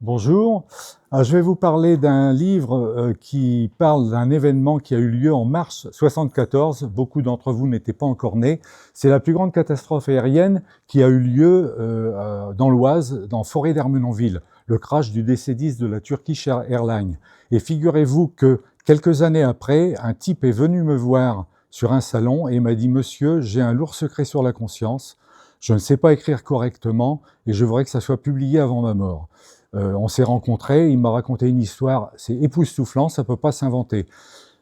Bonjour. Je vais vous parler d'un livre qui parle d'un événement qui a eu lieu en mars 1974. Beaucoup d'entre vous n'étaient pas encore nés. C'est la plus grande catastrophe aérienne qui a eu lieu dans l'Oise, dans Forêt d'Ermenonville, le crash du DC-10 de la Turkish Airlines. Et figurez-vous que quelques années après, un type est venu me voir sur un salon et m'a dit « Monsieur, j'ai un lourd secret sur la conscience. Je ne sais pas écrire correctement et je voudrais que ça soit publié avant ma mort. » On s'est rencontrés, il m'a raconté une histoire, c'est époustouflant, ça ne peut pas s'inventer.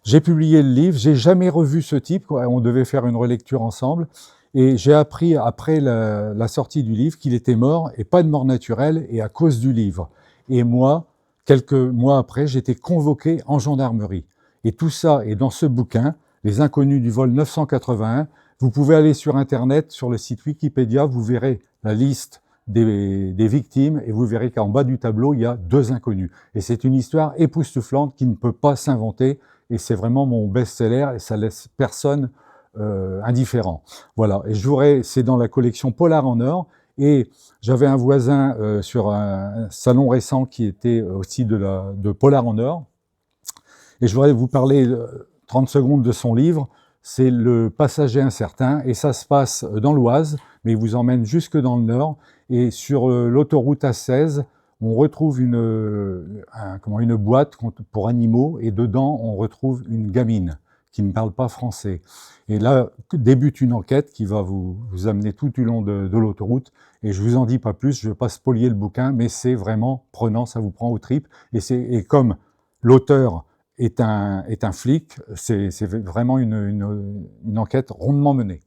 J'ai publié le livre, j'ai jamais revu ce type, on devait faire une relecture ensemble, et j'ai appris après la sortie du livre qu'il était mort, et pas de mort naturelle, et à cause du livre. Et moi, quelques mois après, j'étais convoqué en gendarmerie. Et tout ça est dans ce bouquin, Les Inconnus du vol 981. Vous pouvez aller sur Internet, sur le site Wikipédia, vous verrez la liste des victimes, et vous verrez qu'en bas du tableau, il y a 2 inconnus. Et c'est une histoire époustouflante qui ne peut pas s'inventer, et c'est vraiment mon best-seller, et ça laisse personne indifférent. Voilà, et c'est dans la collection Polar en or, et j'avais un voisin sur un salon récent qui était aussi de Polar en or, et je voudrais vous parler 30 secondes de son livre. C'est Le Passager incertain, et ça se passe dans l'Oise, mais il vous emmène jusque dans le Nord. Et sur l'autoroute A16, on retrouve une boîte pour animaux, et dedans, on retrouve une gamine qui ne parle pas français. Et là, débute une enquête qui va vous amener tout du long de l'autoroute. Et je vous en dis pas plus, je ne vais pas spolier le bouquin, mais c'est vraiment prenant, ça vous prend aux tripes. Et comme l'auteur est un flic, c'est vraiment une enquête rondement menée.